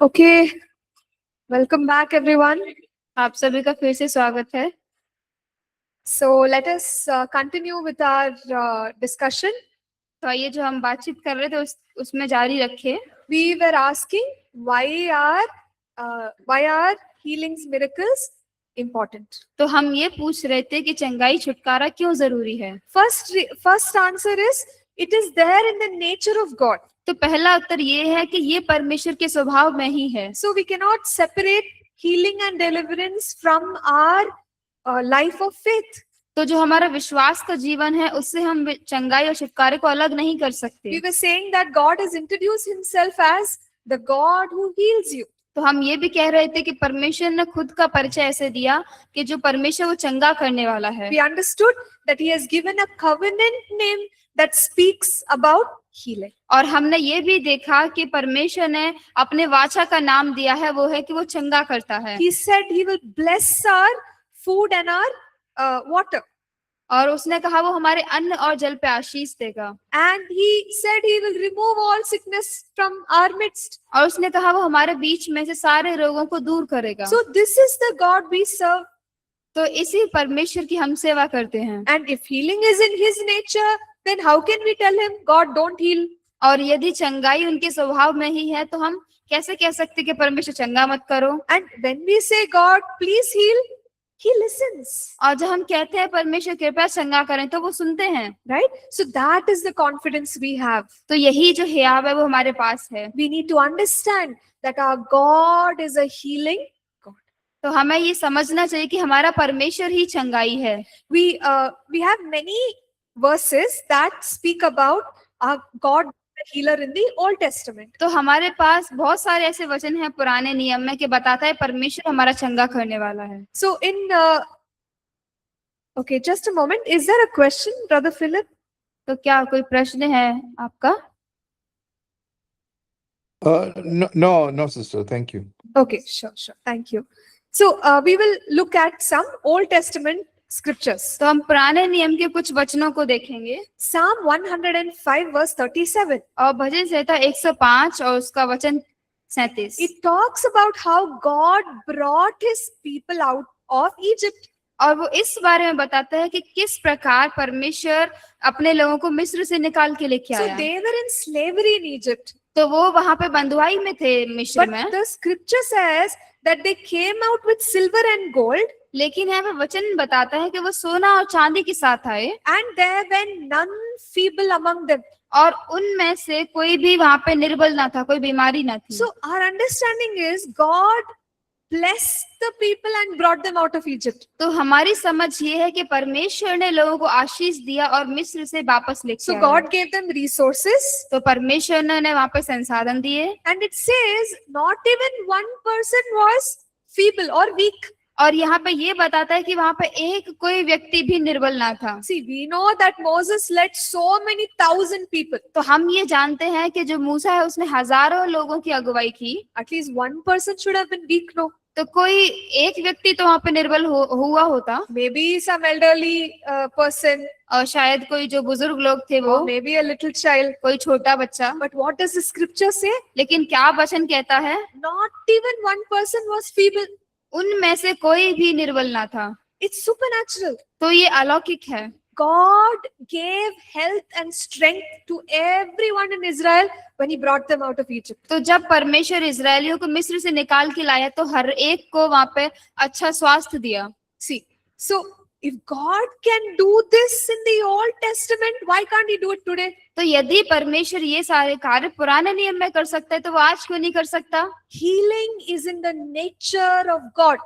Okay, welcome back everyone. आप सभी का फिर से स्वागत है। So let us continue with our discussion. तो आइए जो हम बातचीत कर रहे थे उसमें जारी रखें। We were asking why are healings, miracles important? तो हम ये पूछ रहे थे कि चंगाई छुटकारा क्यों जरूरी है। First answer is it is there in the nature of God. तो पहला उत्तर ये है कि ये परमेश्वर के स्वभाव में ही है। So we cannot separate healing and deliverance from our life of faith. तो जो हमारा विश्वास का जीवन है उससे हम चंगाई और छुटकारे को अलग नहीं कर सकते। We were saying that God has introduced himself as the God who heals you. तो हम ये भी कह रहे थे कि परमेश्वर ने खुद का परिचय ऐसे दिया कि जो परमेश्वर वो चंगा करने वाला है। We understood that he has given a covenant name that speaks about healing. और हमने ये भी देखा कि परमेश्वर ने अपने वाचा का नाम दिया है, वो है कि वो चंगा करता है। He said he will bless our food and our water. और उसने कहा वो हमारे अन्न और जल पे आशीष देगा। And he said he will remove all sickness from our midst. और उसने कहा वो हमारे बीच में से सारे रोगों को दूर करेगा। So this is the God we serve. तो इसी परमेश्वर की हम सेवा करते हैं। And if healing is in his nature, then how can we tell him God don't heal? और यदि चंगाई उनके स्वभाव में ही है तो हम कैसे कह सकते कि परमेश्वर चंगा मत करो। And when we say God please heal, he listens. और जब हम कहते हैं परमेश्वर कृपया चंगा करें तो वो सुनते हैं। Right? So that is the confidence we have. तो यही जो हियाव है वो हमारे पास है। We need to understand that our God is a healing God. तो हमें ये समझना चाहिए कि हमारा परमेश्वर ही चंगाई है। We have many verses that speak about our God the healer in the Old Testament. तो हमारे पास बहुत सारे ऐसे वचन हैं पुराने नियम में कि बताता है परमेश्वर हमारा चंगा करने वाला है। So okay, just a moment. Is there a question, Brother Philip? तो क्या कोई प्रश्न है आपका? No, sister. Thank you. Okay, sure. Thank you. So we will look at some Old Testament scriptures. तो हम पुराने नियम के कुछ वचनों को देखेंगे। Psalm 105 verse 37. और भजन संहिता 105 और उसका वचन 37। It talks about how God brought his people out of Egypt. और वो इस बारे में बताता है कि किस प्रकार परमेश्वर अपने लोगों को मिस्र से निकाल के लेके So आया। they were in slavery in Egypt. तो वो वहां पे बंधुआई में थे मिस्र But में। the scripture says that they came out with silver and gold. लेकिन यहाँ पे वचन बताता है कि वो सोना और चांदी के साथ आए। And there were none feeble among them. और उनमें से कोई भी वहां पे निर्बल ना था, कोई बीमारी ना थी। So our understanding is God blessed the people and brought them out of Egypt. तो हमारी समझ ये है कि परमेश्वर ने लोगों को आशीष दिया और मिस्र से वापस लेके So आया। God gave them resources. तो परमेश्वर ने वहां पे संसाधन दिए। And it says not even one person was feeble or weak. और यहाँ पे ये बताता है कि वहां पे एक कोई व्यक्ति भी निर्बल ना था। See, we know that Moses led so many thousand people. तो हम ये जानते हैं कि जो मूसा है उसने हजारों लोगों की अगुवाई की। At least one person should have been weak, no? तो कोई एक व्यक्ति तो वहां पे निर्बल हुआ होता। Maybe some elderly person. और शायद कोई जो बुजुर्ग लोग थे वो। Or maybe a little child. कोई छोटा बच्चा। But what does the scripture say? लेकिन क्या वचन कहता है? Not even one person was feeble. उनमें से कोई भी निर्बल ना था। It's supernatural. तो ये अलौकिक है। God gave health and strength to everyone in Israel when he brought them out of Egypt. तो जब परमेश्वर इजरायलियों को मिस्र से निकाल के लाया तो हर एक को वहां पे अच्छा स्वास्थ्य दिया। See, so if God can do this in the Old Testament, why can't he do it today? तो यदि परमेश्वर ये सारे कार्य पुराने नियम में कर सकता है तो वो आज क्यों नहीं कर सकता? Healing is in the nature of God.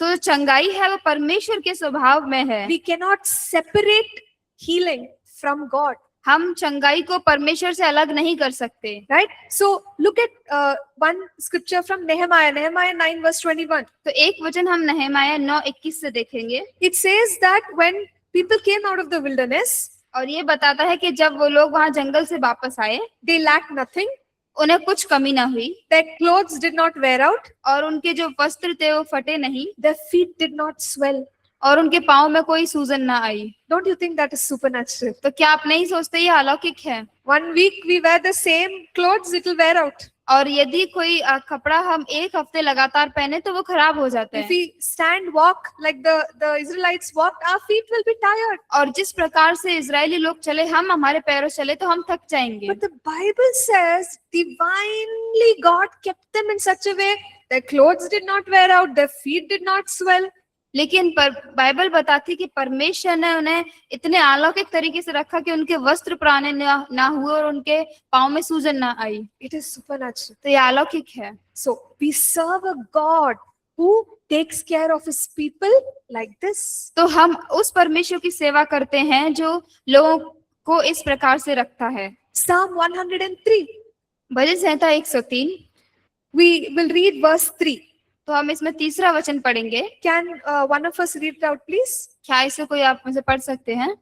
तो चंगाई है वो परमेश्वर के स्वभाव में है। We cannot separate healing from God. हम चंगाई को परमेश्वर से अलग नहीं कर सकते। Right? So look at one scripture from Nehemiah 9 verse 21. तो एक वचन हम नहमाया 9:21 से देखेंगे। It says that when people came out of the wilderness, और ये बताता है कि जब वो लोग वहां जंगल से वापस आए they lacked nothing. उन्हें कुछ कमी ना हुई। Their clothes did not wear out. और उनके जो वस्त्र थे वो फटे नहीं। Their feet did not swell. और उनके पाँव में कोई सूजन ना आई। Don't you think that is supernatural? तो क्या आप नहीं सोचते ये अलौकिक है? 1 week we wear the same clothes, it will wear out. और यदि कोई कपड़ा हम एक हफ्ते लगातार पहने तो वो खराब हो जाता If है। we stand, walk like the Israelites walked, our feet will be tired. और जिस प्रकार से इजरायली लोग चले, हम हमारे पैरों से चले तो हम थक जाएंगे। But the Bible says divinely God kept them in such a way their clothes did not wear out, their feet did not swell. लेकिन बाइबल बताती कि परमेश्वर ने उन्हें इतने अलौकिक तरीके से रखा कि उनके वस्त्र पुराने ना हुए और उनके पाँव में सूजन ना आई। It is supernatural. तो ये अलौकिक है। So we serve a God who takes care of his people like this. तो हम उस परमेश्वर की सेवा करते हैं जो लोगों को इस प्रकार से रखता है। Psalm 103. Bhajan Samhita 103, We will read verse 3. तो हम इसमें तीसरा वचन पढ़ेंगे। Can one of us read it out, please? क्या इसे कोई आप मुझे पढ़ सकते हैं?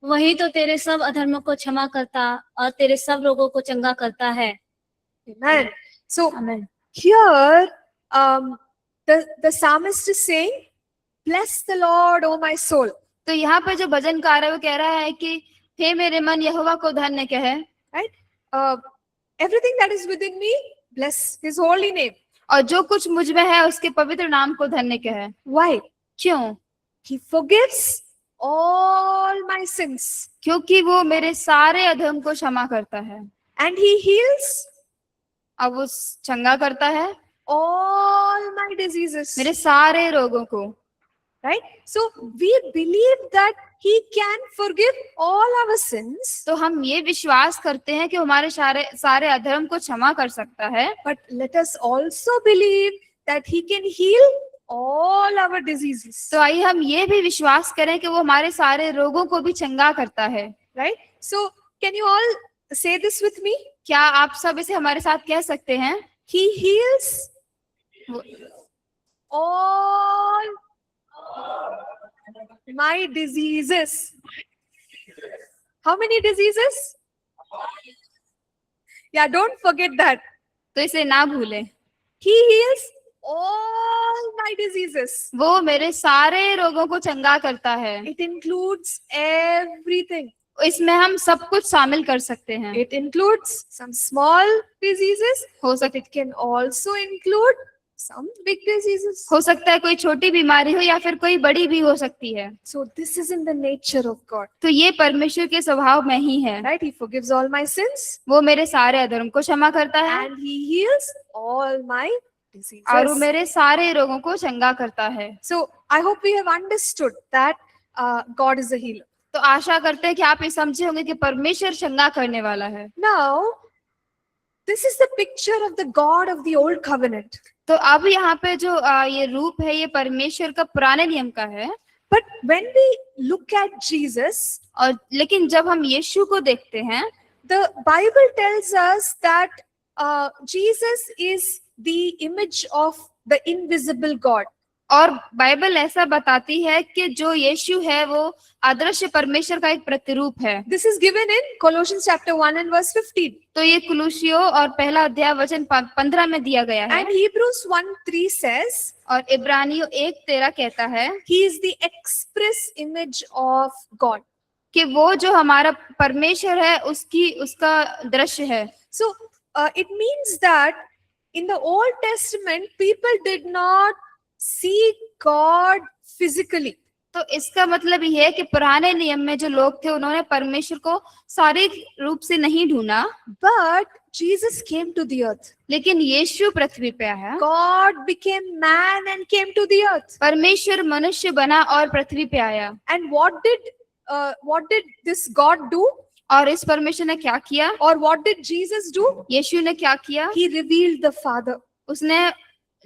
वही तो तेरे सब अधर्मों को क्षमा करता और तेरे सब रोगों को चंगा करता है। Amen. So आमीन। here, the psalmist is saying, "Bless the Lord, O my soul." तो यहाँ पर जो भजनकार है वो कह रहा है कि हे मेरे मन यहोवा को धन्य कहे। Everything that is within me, bless His holy name. और जो कुछ मुझ में है उसके पवित्र नाम को धन्य कहे। Why? क्यों? He forgives all my sins क्योंकि वो मेरे सारे अधर्म को क्षमा करता है and He heals और वो चंगा करता है all my diseases. मेरे सारे रोगों को। Right? So we believe that He can forgive all our sins, तो हम ये विश्वास करते हैं कि वो हमारे सारे अधर्म को क्षमा कर सकता है। but let us also believe that He can heal all our diseases. तो आइए हम ये भी विश्वास करें कि वो हमारे सारे रोगों को भी चंगा करता है। Right? So can you all say this with me? क्या आप सब इसे हमारे साथ कह सकते हैं? He heals वो- all my diseases. How many diseases? Yeah, don't forget that. तो इसे ना भूलें, He heals all my diseases. वो मेरे सारे रोगों को चंगा करता है। It includes everything. इसमें हम सब कुछ शामिल कर सकते हैं। It includes some small diseases, हो but सकता it can also include some big diseases. है कोई छोटी बीमारी हो या फिर कोई बड़ी भी हो सकती है। So this is in the nature of God. तो ये परमेश्वर के स्वभाव में ही है। Right? He forgives all my sins वो मेरे सारे अधर्म को क्षमा करता है and He heals all my diseases. और वो मेरे सारे रोगों को चंगा करता है। So I hope we have understood that God is a healer. तो आशा करते हैं कि आप ये समझे होंगे कि परमेश्वर चंगा करने वाला है। Now, this is the picture of the God of the Old Covenant. तो अब यहाँ पे जो ये रूप है ये परमेश्वर का पुराने नियम का है। But when we look at Jesus, और लेकिन जब हम यीशु को देखते हैं the Bible tells us that Jesus is the image of the invisible God. और बाइबल ऐसा बताती है कि जो यीशु है वो अदृश्य परमेश्वर का एक प्रतिरूप है। This is given in Colossians chapter 1 and verse 15. तो ये कुलुसियों और पहला अध्याय वचन 15 में दिया गया है। And Hebrews 1:3 says, और इब्रानियों 1:13 कहता है He is the express image of God. कि वो जो हमारा परमेश्वर है उसका दृश्य है। So it means that in the Old Testament, people did not see God physically. तो इसका मतलब ये है कि पुराने नियम में जो लोग थे उन्होंने परमेश्वर को शारीरिक रूप से नहीं ढूंढा, But Jesus came to the earth. लेकिन यीशु पृथ्वी पे आया। God became man and came to the earth. परमेश्वर मनुष्य बना और पृथ्वी पे आया। And what did this God do? और इस परमेश्वर ने क्या किया? Or what did Jesus do? यीशु ने क्या किया? He revealed the Father. उसने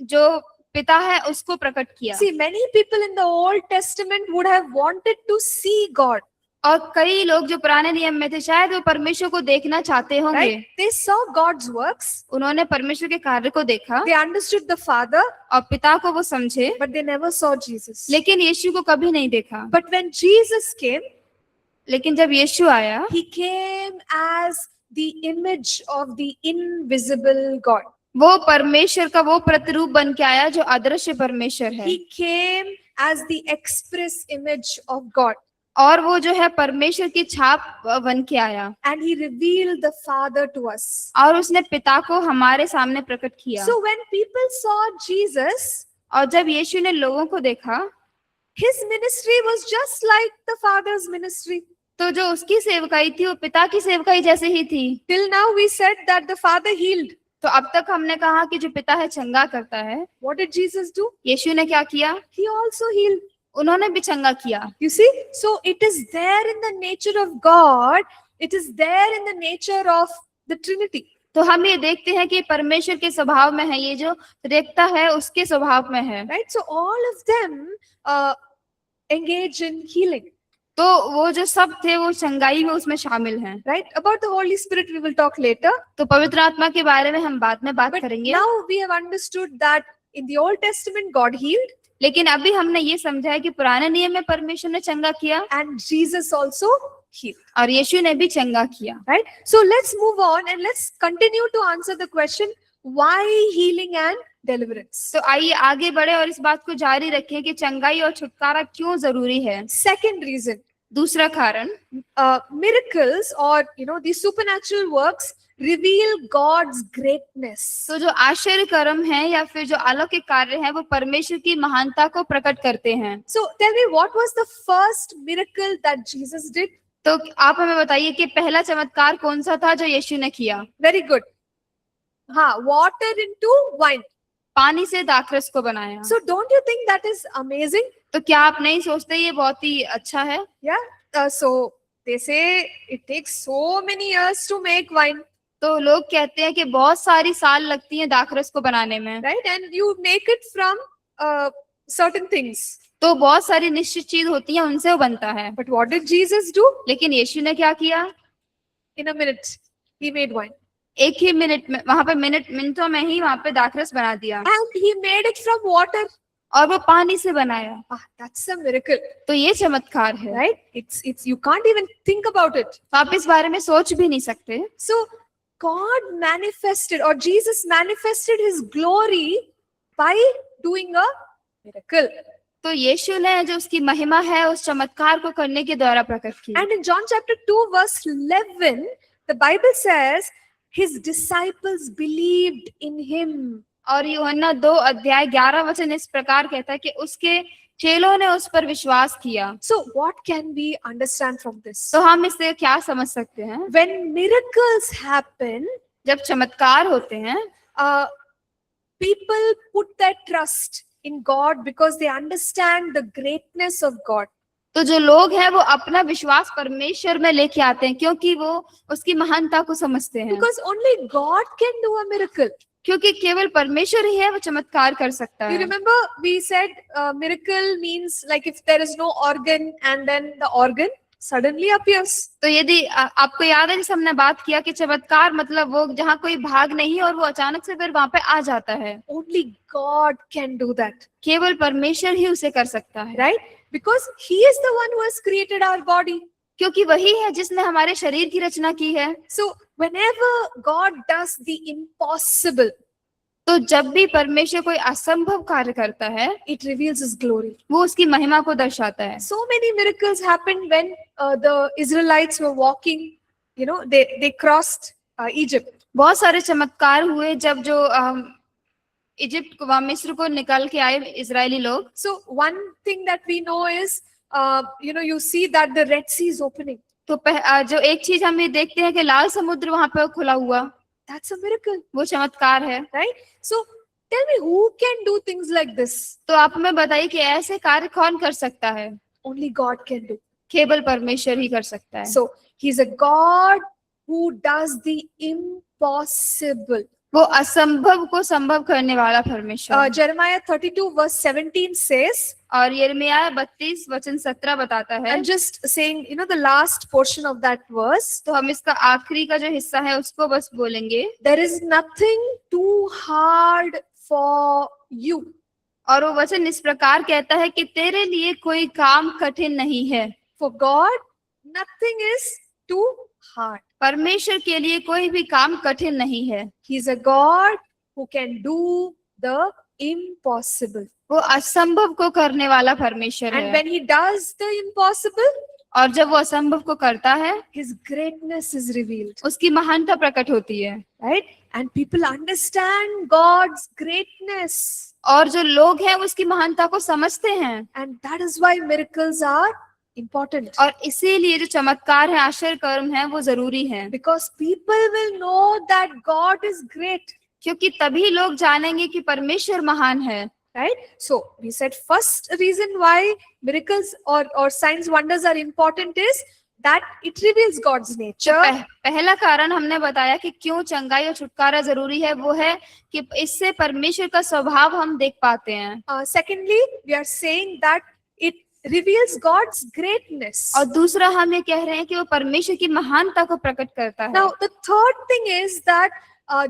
जो पिता है उसको प्रकट किया। See, many people in the Old Testament would have wanted to see God. और कई लोग जो पुराने नियम में थे शायद वो परमेश्वर को देखना चाहते होंगे। Right? They saw God's works. उन्होंने परमेश्वर के कार्य को देखा They understood the Father, और पिता को वो समझे, but they never saw Jesus. लेकिन यीशु को कभी नहीं देखा। But when Jesus came, लेकिन जब यीशु आया He came as the image of the invisible God. वो परमेश्वर का वो प्रतिरूप बन के आया जो अदृश्य परमेश्वर है। He came as the express image of God. और वो जो है परमेश्वर की छाप बन के आया and he revealed the Father to us. और उसने पिता को हमारे सामने प्रकट किया। So when people saw Jesus, और जब यीशु ने लोगों को देखा his ministry was just like the Father's ministry. तो जो उसकी सेवकाई थी वो पिता की सेवकाई जैसे ही थी। Till now we said that the Father healed. तो अब तक हमने कहा कि जो पिता है चंगा करता है। What did Jesus do? यीशु ने क्या किया? He also healed. उन्होंने भी चंगा किया। You see, so it is there in the nature of God. It is there in the nature of the Trinity. तो हम ये देखते हैं कि परमेश्वर के स्वभाव में है, ये जो त्रिएकता है उसके स्वभाव में है। Right? So all of them engage in healing. तो वो जो सब थे वो चंगाई में उसमें शामिल हैं। Right? About the Holy Spirit we will talk later. तो पवित्र आत्मा के बारे में हम बाद में बात But करेंगे। now we have understood that in the Old Testament God healed लेकिन अभी हमने ये समझा है कि पुराने नियम में परमेश्वर ने चंगा किया and Jesus also healed. और यीशु ने भी चंगा किया। Right? So let's move on and let's continue to answer the question, why healing and deliverance? तो आइए आगे बढ़े और इस बात को जारी रखें कि चंगाई और छुटकारा क्यों जरूरी है। Second reason, दूसरा कारण, miracles or these supernatural works reveal God's greatness. तो जो आश्चर्य कर्म है या फिर जो अलौकिक कार्य है वो परमेश्वर की महानता को प्रकट करते हैं। So tell me, what was the first miracle that Jesus did? तो आप हमें बताइए कि पहला चमत्कार कौन सा था जो यीशु ने किया? Very good. Water into wine. पानी से दाखरस को बनाया। So don't you think that is amazing? तो क्या आप नहीं सोचते ये बहुत ही अच्छा है? Yeah. So they say it takes so many years to make wine, तो लोग कहते हैं कि बहुत सारी साल लगती हैं दाखरस को बनाने में, right? And you make it from certain things. तो बहुत सारी निश्चित चीज होती हैं उनसे वो बनता है। But what did Jesus do? लेकिन यीशु ने क्या किया? In a minute, he made wine. एक ही मिनट में, वहां पे मिनटों में ही वहां पे दाखरस बना दिया And he made it from water. और वो पानी से बनाया। That's a miracle, तो ये चमत्कार है, right? It's you can't even think about it. तो आप इस बारे में सोच भी नहीं सकते। So God manifested, or Jesus manifested his glory by doing a miracle. तो यीशु ने जो उसकी महिमा है उस चमत्कार को करने के द्वारा प्रकट की। And in John chapter 2 verse 11, the Bible says his disciples believed in him. और यूहन्ना 2 अध्याय 11 वचन इस प्रकार कहता है कि उसके चेलों ने उस पर विश्वास किया। So what can we understand from this? तो हम इससे क्या समझ सकते हैं? When miracles happen, जब चमत्कार होते हैं people put their trust in God because they understand the greatness of God. तो जो लोग हैं वो अपना विश्वास परमेश्वर में लेके आते हैं क्योंकि वो उसकी महानता को समझते हैं। Because only God can do a miracle. क्योंकि केवल परमेश्वर ही है वो चमत्कार कर सकता You है। remember we said miracle means like if there is no organ and then the organ suddenly appears. तो यदि आपको याद है जैसे हमने बात किया कि चमत्कार मतलब वो जहाँ कोई भाग नहीं और वो अचानक से फिर वहां पे आ जाता है। Only God can do that, केवल परमेश्वर ही उसे कर सकता है, right? Because he is the one who has created our body. क्योंकि वही है जिसने हमारे शरीर की रचना की है। So whenever God does the impossible, तो जब भी परमेश्वर कोई असंभव कार्य करता है it reveals his glory. वो उसकी महिमा को दर्शाता है। So many miracles happened when the Israelites were walking, they crossed Egypt. बहुत सारे चमत्कार हुए जब जो इजिप्ट मिस्र को निकल के आए इजरायली लोग। So one thing that we know is, you see that the Red Sea is opening. तो जो एक चीज हम ये देखते हैं कि लाल समुद्र वहां पे खुला हुआ, That's a miracle, वो चमत्कार है। right? So tell me, who can do things like this? तो आप हमें बताइए कि ऐसे कार्य कौन कर सकता है? Only God can do. केवल परमेश्वर ही कर सकता है। So he's a God who does the impossible. वो असंभव को संभव करने वाला परमेश्वर। Jeremiah 32 verse 17 says, और यिर्मयाह 32 वचन 17 बताता है। I'm just saying, the last portion of that verse. तो हम इसका आखिरी का जो हिस्सा है उसको बस बोलेंगे। There is nothing too hard for you. और वो वचन इस प्रकार कहता है कि तेरे लिए कोई काम कठिन नहीं है। For God, nothing is too hard. परमेश्वर के लिए कोई भी काम कठिन नहीं है। He's a God who can do the impossible. वो असंभव को करने वाला परमेश्वर And है। when he does the impossible, और जब वो असंभव को करता है, his greatness is revealed, उसकी महानता प्रकट होती है। right? And people understand God's greatness. और जो लोग हैं वो उसकी महानता को समझते हैं, And that is why miracles are important. और इसीलिए जो चमत्कार है, आश्चर्य कर्म है, वो जरूरी है। Because people will know that God is great, क्योंकि तभी लोग जानेंगे कि परमेश्वर महान है। right? So we said first reason why miracles or signs wonders are important is that it reveals God's nature. पहला कारण हमने बताया कि क्यों चंगाई और छुटकारा जरूरी है, वो है कि इससे परमेश्वर का स्वभाव हम देख पाते हैं। Secondly, we are saying that it reveals God's greatness. और दूसरा हम ये कह रहे हैं कि वो परमेश्वर की महानता को प्रकट करता है। Now the third thing is that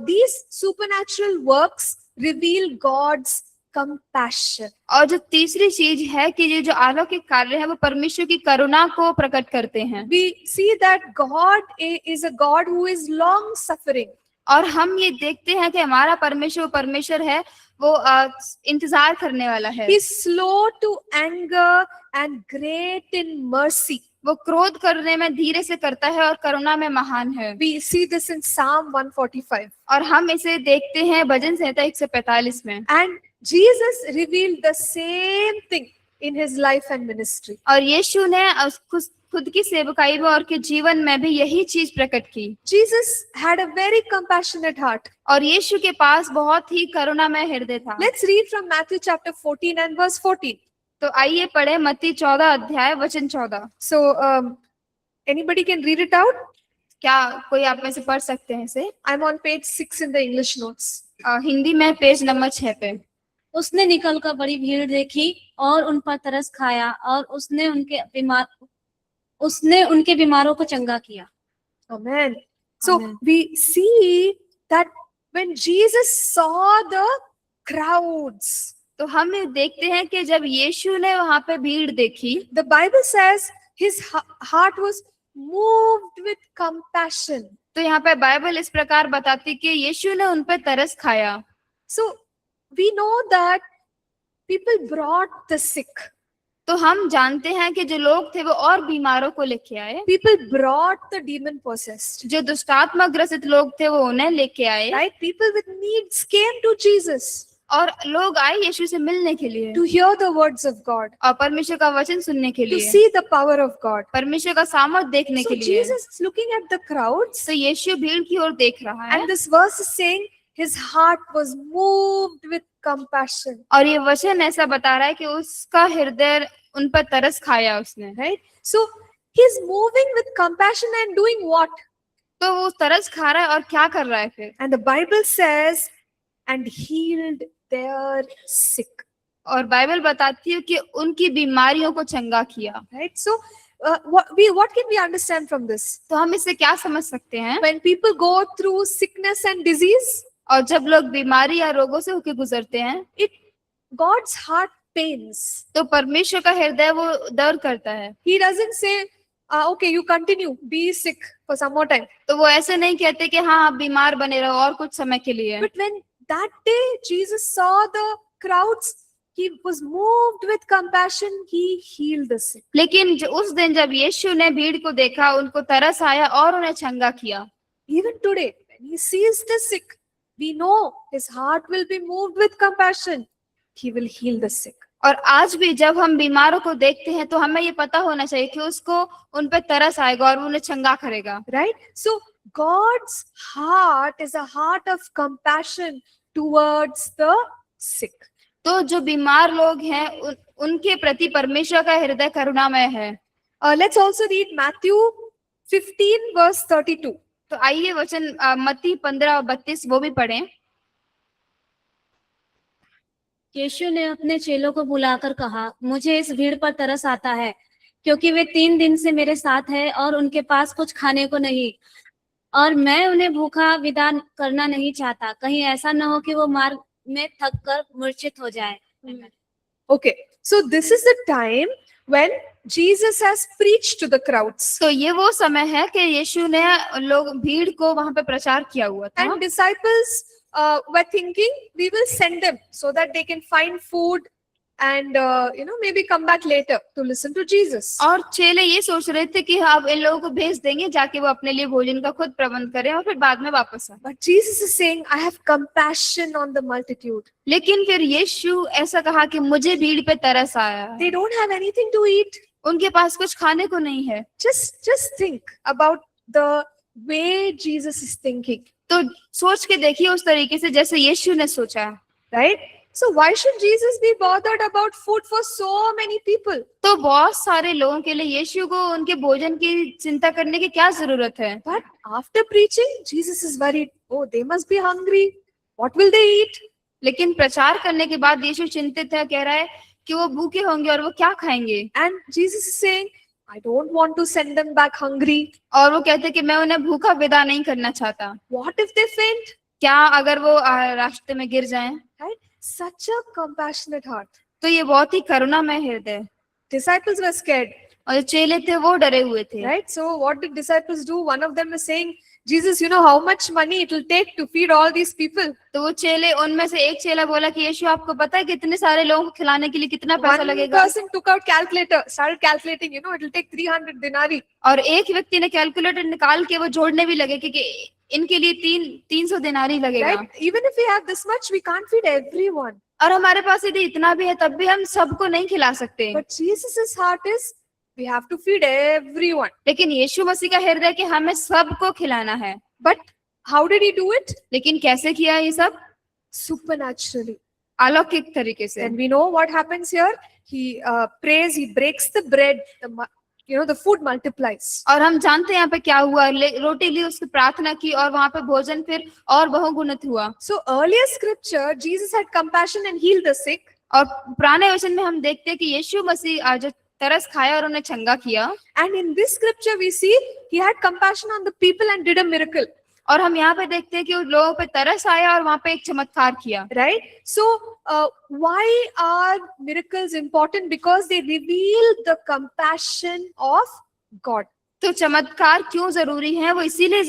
these supernatural works reveal God's compassion. और जो तीसरी चीज है कि ये जो अलौकिक कार्य है वो परमेश्वर की करुणा को प्रकट करते हैं। We see that God is a God who is long suffering. और हम ये देखते हैं कि हमारा परमेश्वर वो परमेश्वर है, वो इंतजार करने वाला है। He is slow to anger and great in mercy. वो क्रोध करने में धीरे से करता है और करुणा में महान है। We see this in Psalm 145. और हम इसे देखते हैं भजन संहिता 145 में। And Jesus revealed the same thing in his life and ministry. और यीशु ने खुद की सेवकाई में और के जीवन में भी यही चीज प्रकट की। Jesus had a very compassionate heart. और यीशु के पास बहुत ही करुणामय हृदय था। Let's read from Matthew chapter 14 and verse 14. तो आइए पढ़े मत्ती 14 अध्याय वचन 14। So anybody can read it out? क्या कोई आप में से पढ़ सकते हैं इसे? I'm on page 6 in the English notes. Hindi में पेज नंबर 6 पे। उसने निकलकर बड़ी भीड़ देखी और उन पर तरस खाया और उसने उनके बीमारों को चंगा किया। Amen. So Amen. we see that when Jesus saw the crowds, तो हम ये देखते हैं कि जब यीशु ने वहां पे भीड़ देखी, the Bible says his heart was moved with compassion. तो यहाँ पे बाइबल इस प्रकार बताती कि यीशु ने उन पे तरस खाया। So we know that people brought the sick. तो हम जानते हैं कि जो लोग थे वो और बीमारों को लेके आए, People brought the demon possessed. जो दुष्टात्मा ग्रसित लोग थे वो उन्हें लेके आए, Right? People with needs came to Jesus और लोग आए यीशु से मिलने के लिए, to hear the words of God, और परमेश्वर का वचन सुनने के to लिए, see the power of God. परमेश्वर का सामर्थ देखने So के लिए। Jesus is looking at the crowds, तो यीशु भीड़ की ओर देख रहा है, and this verse is saying his heart was moved with compassion. और ये वचन ऐसा बता रहा है कि उसका हृदय उन पर तरस खाया उसने। Right? So he's moving with compassion and doing what? तो वो तरस खा रहा है और क्या कर रहा है फिर? And the Bible says, and healed their sick. और बाइबल बताती है कि उनकी बीमारियों को चंगा किया। Right? So what can we understand from this? तो हम इससे क्या समझ सकते हैं? When people go through sickness and disease, और जब लोग बीमारी या रोगों से होकर गुजरते हैं, God's heart pains. तो परमेश्वर का हृदय वो दर्द करता है। He doesn't say, okay, you continue, be sick for some more time. तो वो ऐसे नहीं कहते कि हाँ आप बीमार बने रहो और कुछ समय के लिए। But when that day Jesus saw the crowds, he was moved with compassion, he healed the sick. लेकिन उस दिन जब यीशु ने भीड़ को देखा, उनको तरस आया और उन्हें चंगा किया। Even today, when he sees the sick, we know his heart will be moved with compassion. He will heal the sick. और आज भी जब हम बीमारों को देखते हैं तो हमें ये पता होना चाहिए कि उसको उन पे तरस आएगा और उन्हें चंगा करेगा। Right? So God's heart is a heart of compassion towards the sick. तो जो बीमार लोग हैं उनके प्रति परमेश्वर का हृदय करुणामय है। Let's also read Matthew 15 verse 32. तो आइए वचन मत्ती 15 और 32 वो भी पढ़ें। यीशु ने अपने चेलों को बुलाकर कहा, मुझे इस भीड़ पर तरस आता है, क्योंकि वे 3 दिन से मेरे साथ हैं और उनके पास कुछ खाने को नहीं, और मैं उन्हें भूखा विदा करना नहीं चाहता, कहीं ऐसा न हो कि वो मार्ग में थक कर मूर्छित हो जाए। Okay, so this is the time when Jesus has preached to the crowds. तो ये वो समय है कि यीशु ने लोग भीड़ को वहां पे प्रचार किया हुआ था। And disciples were thinking, we will send them so that they can find food and maybe come back later to listen to Jesus. और चेले ये सोच रहे थे कि अब इन लोगों को भेज देंगे जाके वो अपने लिए भोजन का खुद प्रबंध करें और फिर बाद में वापस आए। But Jesus is saying, I have compassion on the multitude. लेकिन फिर यीशु ऐसा कहा कि मुझे भीड़ पे तरस आया है। They don't have anything to eat. उनके पास कुछ खाने को नहीं है। Just think about the way Jesus is thinking, तो सोच के देखिए उस तरीके से जैसे यीशु ने सोचा है। right? So why should Jesus be bothered about food for so many people? तो बहुत सारे लोगों के लिए यीशु को उनके भोजन की चिंता करने की क्या जरूरत है? But after preaching, Jesus is worried. Oh, they must be hungry. What will they eat? लेकिन प्रचार करने के बाद यीशु चिंतित है, कह रहा है कि वो भूखे होंगे और वो क्या खाएंगे। And Jesus is saying, I don't want to send them back hungry. और वो कहते कि मैं उन्हें भूखा विदा नहीं करना चाहता। What if they faint? क्या अगर वो रास्ते में गिर जाएं? Right? Such a compassionate heart. तो ये बहुत ही करुणामय हृदय। Disciples were scared, और जो चेले थे वो डरे हुए थे। right? So what did disciples do? One of them is saying, Jesus, you know how much money it will take to feed all these people? तो वो चेले, उनमें से एक चेला बोला कि यीशु आपको पता है कितने सारे लोगों को खिलाने के लिए कितना पैसा One लगेगा? person took out calculator, started calculating, it will take 300 denarii. और एक व्यक्ति ने कैलकुलेटर निकाल के वो जोड़ने भी लगे कि इनके लिए 300 दिनारी लगेगा। Right? Even if we have this much, we can't feed everyone. और हमारे पास यदि इतना भी है तब भी हम सबको नहीं खिला सकते। But Jesus' heart is, we have to feed everyone. लेकिन यीशु मसीह का हृदय कि हमें सबको खिलाना है। But how did he do it? लेकिन कैसे किया ये सब? Supernaturally. अलौकिक तरीके से। And we know what happens here. He prays, he breaks the bread, the food multiplies. और हम जानते हैं यहाँ पे क्या हुआ, रोटी ली, उसकी प्रार्थना की और वहां पे भोजन फिर और बहुगुणित हुआ। So earlier scripture, Jesus had compassion and healed the sick. और पुराने वचन में हम देखते हैं कि यीशु मसीह जो तरस खाया और उन्हें चंगा किया। And in this scripture we see he had compassion on the people and did a miracle. और हम यहाँ पे देखते हैं कि उन लोगों पे तरस आया और वहां पे एक चमत्कार किया। Right? So why are miracles important? Because they reveal the compassion of God. तो चमत्कार क्यों जरूरी है? वो इसीलिए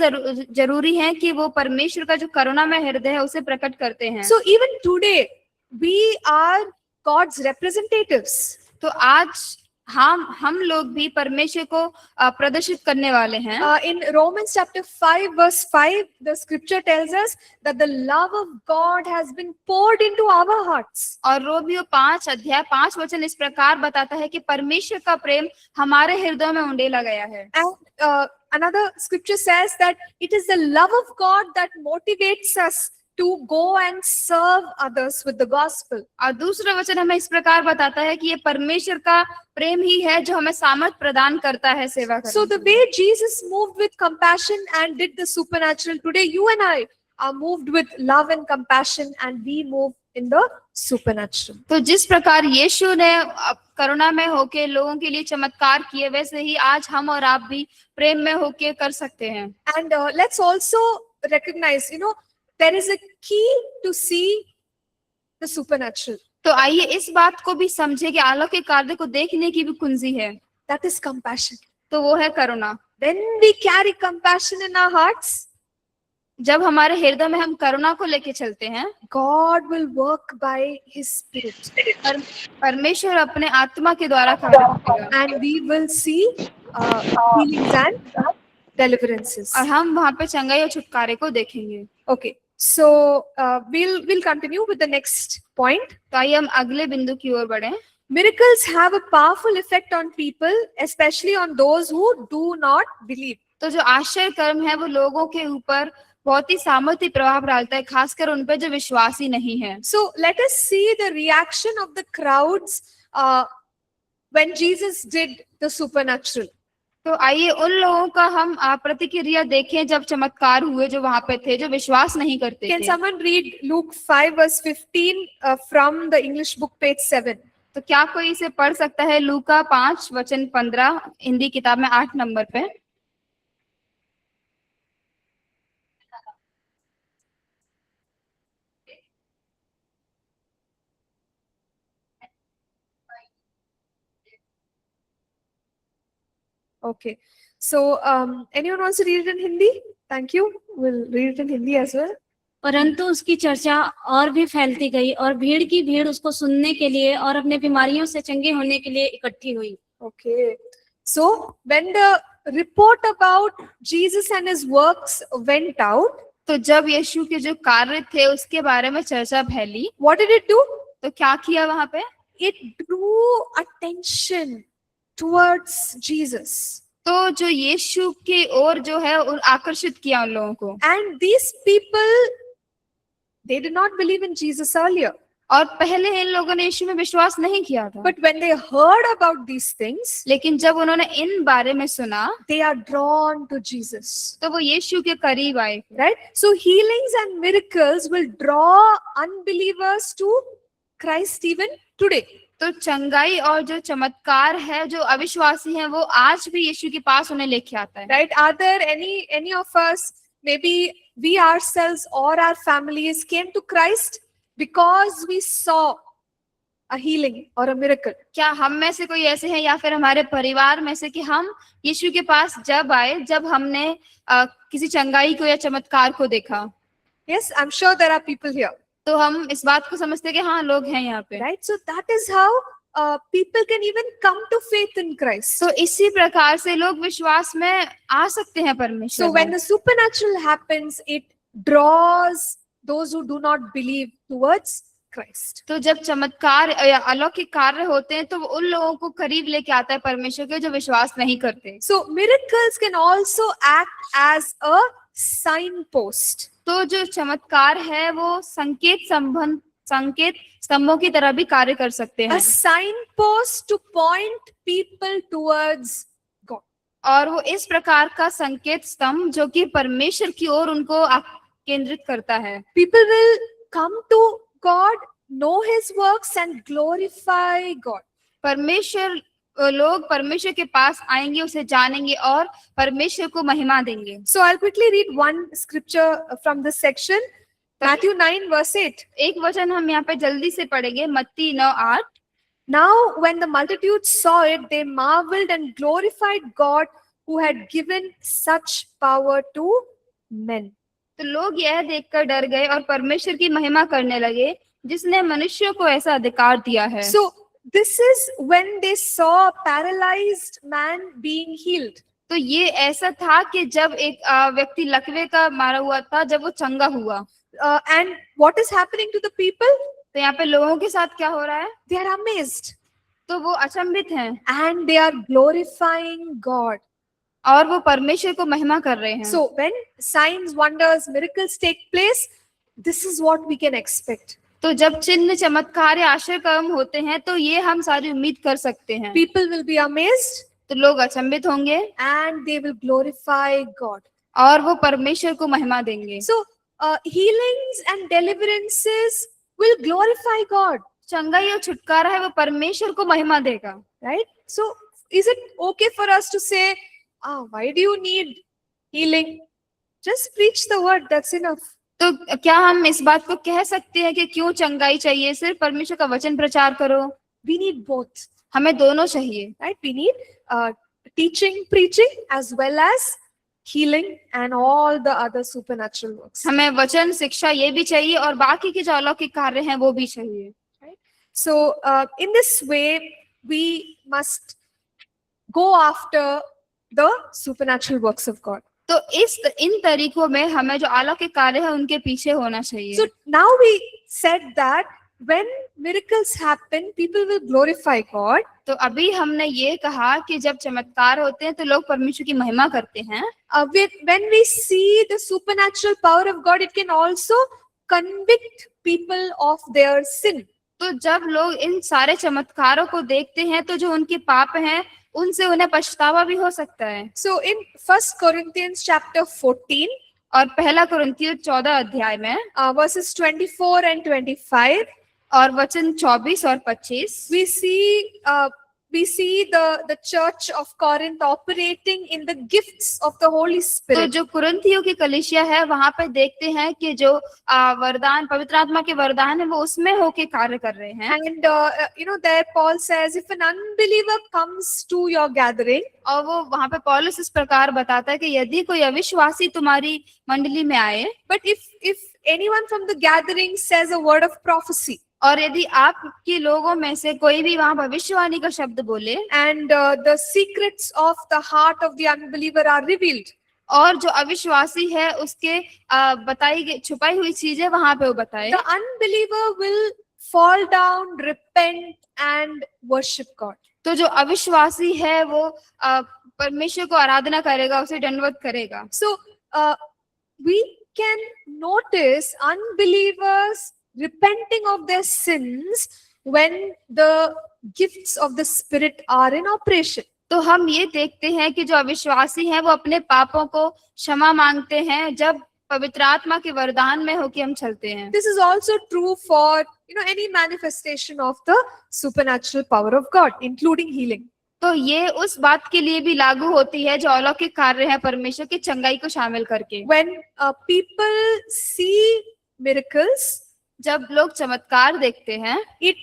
जरूरी है कि वो परमेश्वर का जो करुणामय हृदय है उसे प्रकट करते हैं। So even today we are God's representatives. तो आज हम लोग भी परमेश्वर को प्रदर्शित करने वाले हैं। In Romans chapter 5 verse 5, the scripture tells us that the love of God has been poured into our hearts. और रोमियो 5 अध्याय 5 वचन इस प्रकार बताता है कि परमेश्वर का प्रेम हमारे हृदय में उंडेला गया है। And another scripture says that it is the love of God that motivates us to go and serve others with the gospel. और दूसरा वचन हमें इस प्रकार बताता है कि ये परमेश्वर का प्रेम ही है जो हमें सामर्थ प्रदान करता है सेवा करने। So the way Jesus moved with compassion and did the supernatural, today you and I are moved with love and compassion and we move in the supernatural. तो जिस प्रकार यीशु ने करुणा में होके लोगों के लिए चमत्कार किए, वैसे ही आज हम और आप भी प्रेम में होके कर सकते हैं। And let's also recognize, there is a key to see the supernatural. तो आइए इस बात को भी समझे कि अलौकिक कार्य को देखने की भी कुंजी है। That is compassion. तो वो है करुणा। When we carry compassion in our hearts, जब हमारे हृदय में हम करुणा को लेके चलते हैं, God will work by His Spirit. परमेश्वर अपने आत्मा के द्वारा कार्य करेगा। And we will see healings and deliverances. और हम वहां पे चंगाई और छुटकारे को देखेंगे। Okay. So we'll continue with the next point. तो आइए हम अगले बिंदु की ओर बढ़ें। Miracles have a powerful effect on people, especially on those who do not believe. तो जो आश्चर्य कर्म है वो लोगों के ऊपर बहुत ही सामर्थ्य प्रभाव डालता है, खासकर उन पे जो विश्वासी नहीं है। So let us see the reaction of the crowds when Jesus did the supernatural. तो आइए उन लोगों का हम प्रतिक्रिया देखें जब चमत्कार हुए, जो वहां पे थे, जो विश्वास नहीं करते Can थे। someone read Luke 5 verse 15 from the English book page 7? तो क्या कोई इसे पढ़ सकता है? लूका 5 वचन 15 हिंदी किताब में 8 नंबर पे। Okay. So anyone wants to read it in Hindi? Thank you. We'll read it in Hindi as well. परंतु उसकी चर्चा और भी फैलती गई और भीड़ की भीड़ उसको सुनने के लिए और अपने बीमारियों से चंगे होने के लिए इकट्ठी हुई। Okay. So when the report about Jesus and his works went out, तो जब यीशु के जो कार्य थे उसके बारे में चर्चा फैली, what did it do? तो क्या किया वहां पे? It drew attention towards Jesus. तो जो यीशु की ओर जो है आकर्षित किया उन लोगों को। And these people, they did not believe in Jesus earlier. और पहले इन लोगों ने यीशु में विश्वास नहीं किया था, But when they heard about these things, लेकिन जब उन्होंने इन बारे में सुना they are drawn to Jesus. तो वो यीशु के करीब आए। Right? So healings and miracles will draw unbelievers to Christ even today. तो चंगाई और जो चमत्कार है जो अविश्वासी हैं वो आज भी यीशु के पास उन्हें लेके आता है। Right? Are there any of us, maybe we ourselves or our families came to Christ because we saw a healing or a miracle? क्या हम में से कोई ऐसे हैं या फिर हमारे परिवार में से कि हम यीशु के पास जब आए जब हमने किसी चंगाई को या चमत्कार को देखा? Yes, I'm sure there are people here. तो हम इस बात को समझते हैं कि हाँ लोग हैं यहाँ पे। Right? So that is how people can even come to faith in Christ. तो इसी प्रकार से लोग विश्वास में आ सकते हैं परमेश्वर So when में। the supernatural happens, it draws those who do not believe towards Christ. तो जब चमत्कार या अलौकिक कार्य होते हैं तो वो उन लोगों को करीब लेके आता है परमेश्वर के जो विश्वास नहीं करते। So miracles can also act as a signpost. तो जो चमत्कार है वो संकेत स्तंभों की तरह भी कार्य कर सकते हैं A signpost to point people towards God. और वो इस प्रकार का संकेत स्तंभ जो कि परमेश्वर की ओर उनको केंद्रित करता है। People will come to God, know His works and glorify God. लोग परमेश्वर के पास आएंगे, उसे जानेंगे और परमेश्वर को महिमा देंगे। So I'll quickly read one scripture from this section. Matthew 9 verse 8. एक वचन हम यहाँ पे जल्दी से पढ़ेंगे, मत्ती 9:8। Now when the multitude saw it, they marveled and glorified God who had given such power to men. तो लोग यह देखकर डर गए और परमेश्वर की महिमा करने लगे जिसने मनुष्यों को ऐसा अधिकार दिया है। So this is when they saw a paralyzed man being healed. तो ये ऐसा था कि जब एक व्यक्ति लकवे का मारा हुआ था, जब वो चंगा हुआ। And what is happening to the people? तो यहाँ पे लोगों के साथ क्या हो रहा है? They are amazed. तो वो अचंभित हैं And they are glorifying God. और वो परमेश्वर को महिमा कर रहे हैं। So when signs, wonders, miracles take place, this is what we can expect. तो जब चिन्ह चमत्कार या आश्चर्य कर्म होते हैं तो ये हम सारी उम्मीद कर सकते हैं। People will be amazed तो लोग अचंभित होंगे and they will glorify God. और वो परमेश्वर को महिमा देंगे। So healings and deliverances will glorify God. चंगाई और छुटकारा है वो परमेश्वर को महिमा देगा। Right? So is it okay for us to say, why do you need healing? Just preach the word, that's enough. तो क्या हम इस बात को कह सकते हैं कि क्यों चंगाई चाहिए, सिर्फ परमेश्वर का वचन प्रचार करो? We need both. हमें दोनों चाहिए। Right? We need teaching, preaching as well as healing and all the other supernatural works. हमें वचन शिक्षा ये भी चाहिए और बाकी के जो अलौकिक कार्य हैं वो भी चाहिए। So in this way, we must go after the supernatural works of God. तो इन तरीकों में हमें जो अलौकिक कार्य है उनके पीछे होना चाहिए। So now we said that when miracles happen, people will glorify God. तो अभी हमने ये कहा कि जब चमत्कार होते हैं तो लोग परमेश्वर की महिमा करते हैं। When we see the supernatural power of God, it can also convict people of their sin. तो जब लोग इन सारे चमत्कारों को देखते हैं तो जो उनके पाप हैं उनसे उन्हें पछतावा भी हो सकता है। So in 1 Corinthians chapter 14 और पहला कुरिन्थियों 14 अध्याय में verses 24 and 25 और वचन 24 और 25 we see the church of Corinth operating in the gifts of the Holy तो Spirit. जो कुरिन्थियों की कलीसिया है वहां पे देखते हैं कि जो वरदान पवित्र आत्मा के वरदान है वो उसमें होके कार्य कर रहे हैं। And there Paul says, if an unbeliever comes to your gathering, और वो वहां पे पौलुस इस प्रकार बताता है कि यदि कोई अविश्वासी तुम्हारी मंडली में आए, but if anyone from the gathering says a word of prophecy, और यदि आपके लोगों में से कोई भी वहां भविष्यवाणी का शब्द बोले and the secrets of the heart of the unbeliever are revealed, और जो अविश्वासी है उसके बताई गई छुपाई हुई चीजें वहां पे वो बताए, the unbeliever will fall down, repent, and worship God. तो जो अविश्वासी है वो परमेश्वर को आराधना करेगा, उसे दंडवत करेगा। So we can notice unbelievers repenting of their sins when the gifts of the Spirit are in operation. तो हम ये देखते हैं कि जो अविश्वासी हैं वो अपने पापों को क्षमा मांगते हैं जब पवित्र आत्मा के वरदान में होकर हम चलते हैं। This is also true for any manifestation of the supernatural power of God, including healing. तो ये उस बात के लिए भी लागू होती है जो अलौकिक कार्य है परमेश्वर की चंगाई को शामिल करके। When people see miracles, जब लोग चमत्कार देखते हैं it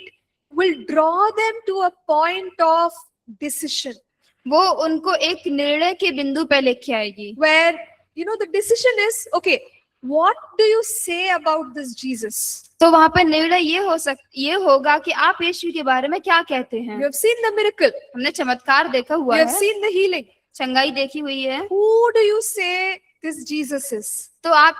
will draw them to a point of decision, वो उनको एक निर्णय के बिंदु पे लेके आएगी, where the decision is, okay, what do you say about this Jesus? तो वहां पे निर्णय ये होगा कि आप यीशु के बारे में क्या कहते हैं। You have seen the miracle, हमने चमत्कार देखा हुआ you have है, seen the healing. चंगाई देखी हुई है, Who do you say this Jesus is? तो आप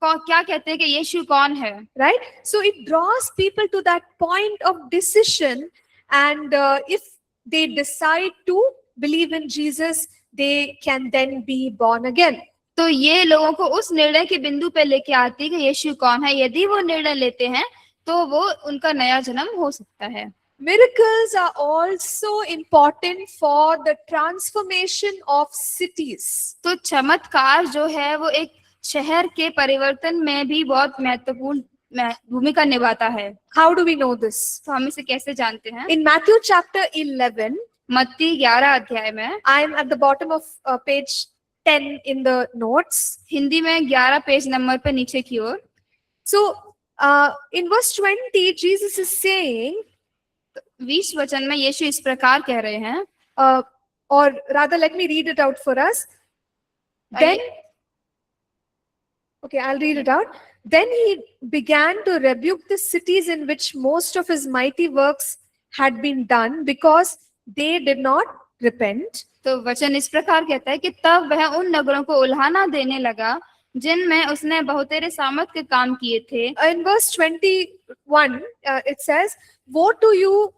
क्या कहते हैं कि यीशु कौन है, Right? So it draws people to that point of decision, and if they decide to believe in Jesus, they can then be born again. तो ये लोगों को उस निर्णय के बिंदु पे लेके आती है कि यीशु कौन है। यदि वो निर्णय लेते हैं तो वो उनका नया जन्म हो सकता है। Miracles are also important for the transformation of cities. तो चमत्कार जो है वो एक शहर के परिवर्तन में भी बहुत महत्वपूर्ण भूमिका निभाता है। How do we know this? तो हम इसे कैसे जानते हैं? In Matthew chapter 11, मत्ती 11 अध्याय में, I am at the bottom of page 10 in the notes. Hindi में 11 पेज नंबर पे नीचे की ओर। So in verse 20, Jesus is saying, 20 वचन में यीशु इस प्रकार कह रहे हैं, or rather let me read it out for us. Then, okay, I'll read it out. Then he began to rebuke the cities in which most of his mighty works had been done, because they did not repent. तो वचन इस प्रकार कहता है कि तब वह उन नगरों को उल्हाना देने लगा जिनमें उसने बहुतेरे सामर्थ के काम किए थे। In verse 21, it says, "Woe to you,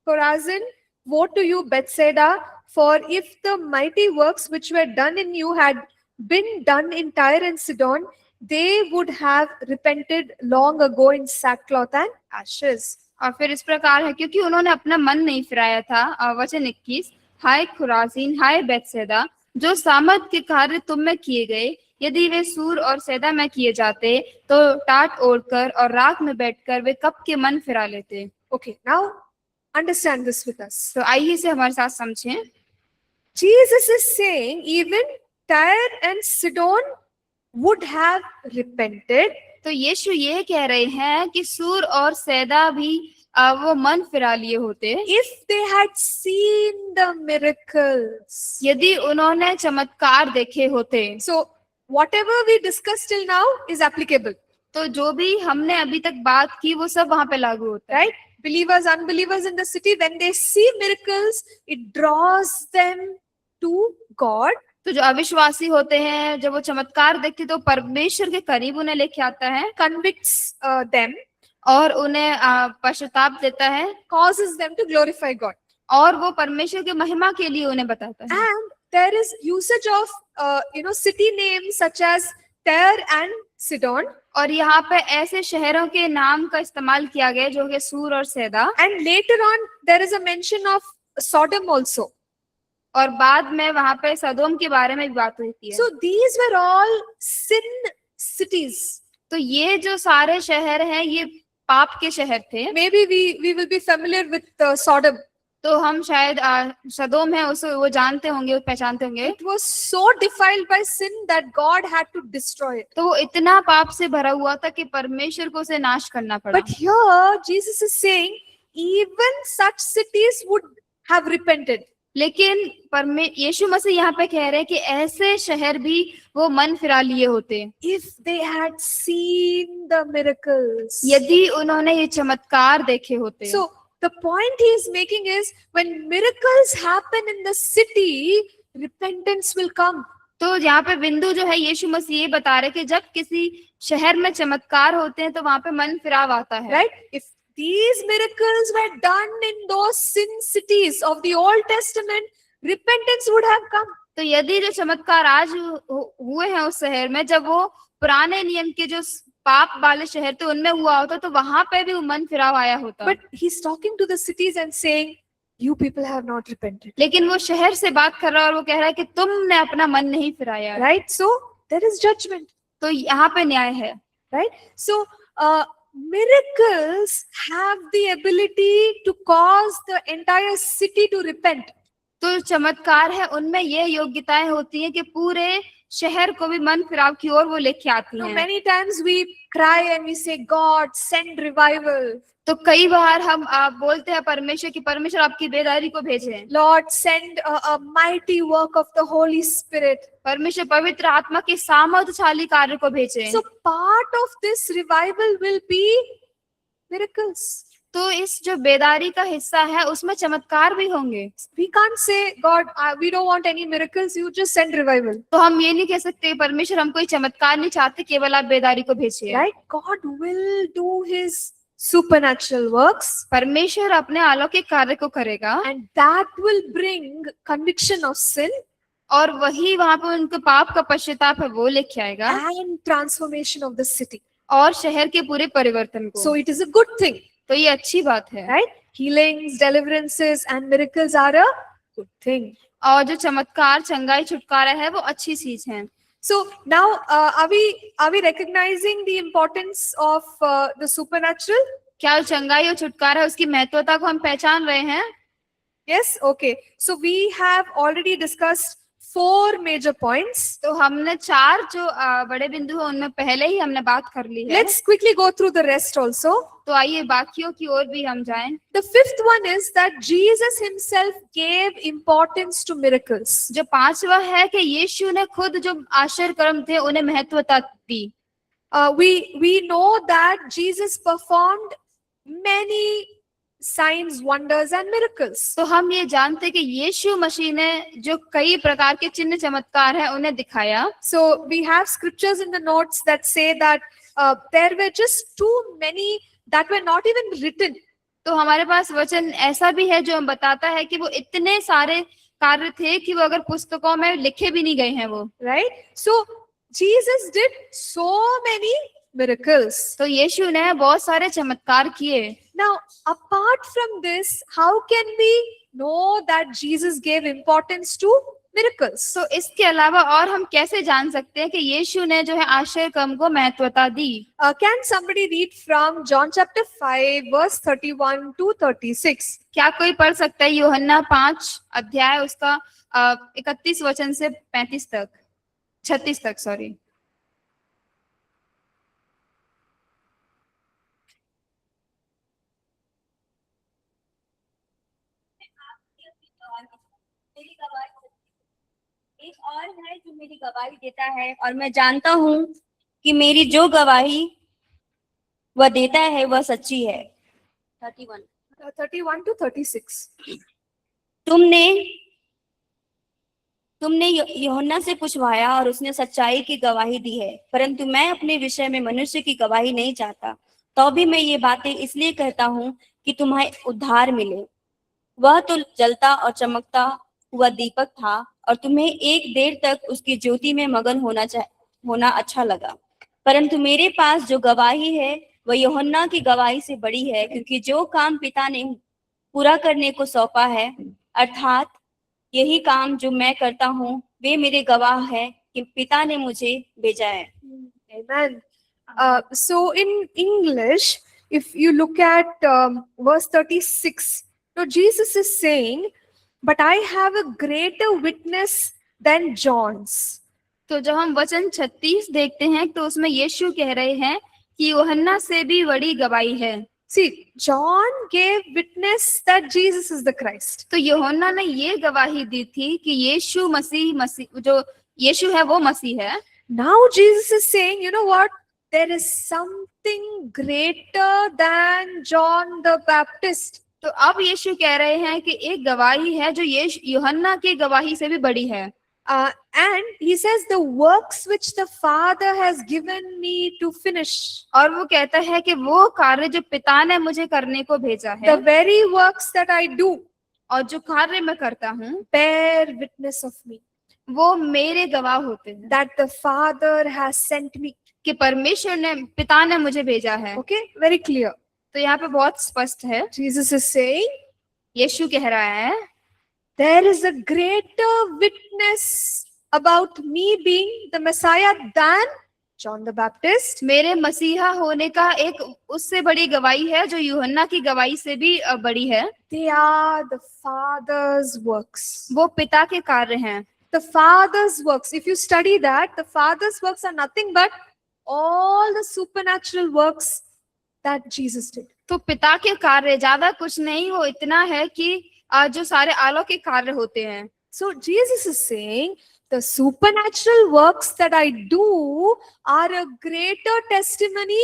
Chorazin! Woe to you, Bethsaida! For if the mighty works which were done in you had been done in Tyre and Sidon, they would have repented long ago in sackcloth and ashes." और फिर इस प्रकार है, क्योंकि उन्होंने अपना मन नहीं फिराया था। वचन 21, हाय खुराजीन, हाय बैतसैदा, जो सामर्थ के कार्य तुम में किए गए, यदि वे सूर और सैदा में किए जाते तो टाट ओढ़कर और राख में बैठकर वे कब के मन फिरा लेते। Okay, now understand this with us. तो आइए इसे हमारे साथ समझें। Jesus is saying even Tyre and Sidon would have repented. तो यीशु ये कह रहे हैं कि सूर और सैदा भी वो मन फिरा लिए होते If they had seen the miracles. यदि उन्होंने चमत्कार देखे होते। So whatever we discussed till now is applicable, तो जो भी हमने अभी तक बात की वो सब वहां पे लागू होता है। right? Believers, unbelievers in the city, when they see miracles, it draws them to God. तो जो अविश्वासी होते हैं, जब वो चमत्कार देखते तो परमेश्वर के करीब उन्हें लेके आता है, Convicts them, और उन्हें पश्चाताप देता है, causes them to glorify God. और वो परमेश्वर की महिमा के लिए उन्हें बताता है। And there is usage of city names such as Tyre and Sidon, और यहाँ पे ऐसे शहरों के नाम का इस्तेमाल किया गया जो कि सूर और सैदा, and later on there is a mention of Sodom also. और बाद में वहां पे सदोम के बारे में भी बात होती है। So these were all sin cities. तो ये जो सारे शहर हैं ये पाप के शहर थे। Maybe we will be familiar with Sodom. तो हम शायद सदोम है उसे वो जानते होंगे, वो पहचानते होंगे। It was so defiled by sin that God had to destroy it. तो वो इतना पाप से भरा हुआ था कि परमेश्वर को उसे नाश करना पड़ा। But here Jesus is saying even such cities would have repented. लेकिन यीशु मसीह यहाँ पे कह रहे हैं कि ऐसे शहर भी वो मन फिरा लिए होते if they had seen the miracles. यदि उन्होंने ये चमत्कार देखे होते। So the point he is making is when miracles happen in the city, repentance will come. तो यहाँ पे बिंदु जो है यीशु मसीह ये बता रहे कि जब किसी शहर में चमत्कार होते हैं तो वहां पे मन फिराव आता है। Right? If these miracles were done in those sin cities of the Old Testament, repentance would have come. तो यदि जो चमत्कार आज हुए हैं उस शहर में, जब वो पुराने नियम के जो पाप वाले शहर थे उनमें हुआ होता तो वहां पे भी मन फिराव आया होता। But he's talking to the cities and saying, you people have not repented. लेकिन वो शहर से बात कर रहा है और वो कह रहा है कि तुमने अपना मन नहीं फिराया। Right? So there is judgment. तो यहाँ पे न्याय है। Right? So miracles have the ability to cause the entire city to repent. तो चमत्कार है उनमें ये योग्यताएं होती हैं कि पूरे शहर को भी मन फिराव की ओर वो लेके आती Now, हैं। many times we cry and we say, God, send revival. तो कई बार हम बोलते हैं परमेश्वर की परमेश्वर आपकी बेदारी को भेजे, Lord, send a mighty work of the Holy Spirit. परमेश्वर पवित्र आत्मा के सामर्थ्यशाली कार्य को भेजे। So part of this revival will be miracles. तो इस जो बेदारी का हिस्सा है उसमें चमत्कार भी होंगे। We can't say, God, we don't want any miracles, you just send revival. तो हम ये नहीं कह सकते परमेश्वर हम कोई चमत्कार नहीं चाहते, केवल आप बेदारी को भेजिए। Right? God will do his supernatural works परमेश्वर अपने अलौकिक कार्य को करेगा and that will bring conviction of sin और वही वहां पे उनके पाप का पश्चाताप है वो लेके आएगा and transformation of the city. और शहर के पूरे परिवर्तन को। So it is a good thing. तो ये अच्छी बात है। Right? Healings, deliverances and miracles are a good thing. और जो चमत्कार चंगाई छुटकारा है वो अच्छी चीज है। So now are we recognizing the importance of the supernatural? क्या चंगाई और छुटकारा है उसकी महत्वता को हम पहचान रहे हैं? Yes. Okay. So we have already discussed 4 major points. तो हमने 4 जो बड़े बिंदु है उनमें पहले ही हमने बात कर ली है। Let's quickly go through the rest also. तो आइए बाकियों की ओर भी हम जाएं। The 5th one is that Jesus himself gave importance to miracles. जो 5वां है कि यीशु ने खुद जो आश्चर्य कर्म थे उन्हें महत्वता दी। We know that Jesus performed many signs, wonders and miracles. तो हम ये जानते हैं कि यीशु मसीह ने जो कई प्रकार के चिन्ह चमत्कार हैं उन्हें दिखाया। So we have scriptures in the notes that say that there were just too many that were not even written. तो हमारे पास वचन ऐसा भी है जो हम बताता है कि वो इतने सारे कार्य थे कि वो अगर पुस्तकों में लिखे भी नहीं गए हैं वो। Right? So Jesus did so many miracles. तो यीशु ने बहुत सारे चमत्कार किए। Now, apart from this, how can we know that Jesus gave importance to miracles? तो इसके अलावा और हम कैसे जान सकते हैं कि यीशु ने जो है आश्चर्य कर्म को महत्वता दी? Can somebody read from John chapter 5 verse 31 to 36? क्या कोई पढ़ सकता है यूहन्ना 5 अध्याय उसका 31 वचन से 36 तक सॉरी। एक और है जो मेरी गवाही देता है और मैं जानता हूँ कि मेरी जो गवाही वह देता है वह सच्ची है। 31 to 36. तुमने यूहन्ना से पूछवाया और उसने सच्चाई की गवाही दी है, परंतु मैं अपने विषय में मनुष्य की गवाही नहीं चाहता। तो भी मैं ये बातें इसलिए कहता हूँ कि तुम्हें उद्धार मिले। वह तो जलता और चमकता हुआ दीपक था और तुम्हें एक देर तक उसकी ज्योति में मगन होना अच्छा लगा, परंतु मेरे पास जो गवाही है वह यूहन्ना की गवाही से बड़ी है, क्योंकि जो काम पिता ने पूरा करने को सौंपा है, अर्थात यही काम जो मैं करता हूँ, वे मेरे गवाह है कि पिता ने मुझे भेजा है। Amen. So in English, if you look at verse 36, so Jesus is saying, but I have a greater witness than John's. तो जब हम वचन 36 देखते हैं तो उसमें यीशु कह रहे हैं कि यूहन्ना से भी बड़ी गवाही है। See, John gave witness that Jesus is the Christ. तो यूहन्ना ने ये गवाही दी थी कि यीशु मसीह जो यीशु है वो मसीह है। Now Jesus is saying, you know what? There is something greater than John the Baptist. तो अब यीशु कह रहे हैं कि एक गवाही है जो यूहन्ना की गवाही से भी बड़ी है। And he says, the works which the Father has given me to finish, और वो कहता है कि वो कार्य जो पिता ने मुझे करने को भेजा है, the very works that I do, और जो कार्य मैं करता हूँ, bear witness of me, वो मेरे गवाह होते हैं that the Father has sent me. कि परमेश्वर ने पिता ने मुझे भेजा है। Okay, very clear. तो यहाँ पे बहुत स्पष्ट है, Jesus is saying, यीशु कह रहा है there is a greater witness about me being the Messiah than John the Baptist. मेरे मसीहा होने का एक उससे बड़ी गवाही है जो यूहन्ना की गवाही से भी बड़ी है। They are the Father's works. वो पिता के कार्य हैं। The Father's works. If you study that, the Father's works are nothing but all the supernatural works that Jesus did. तो पिता के कार्य ज्यादा कुछ नहीं, वो इतना है कि जो सारे अलौकिक कार्य होते हैं। So Jesus is saying, the supernatural works that I do are a greater testimony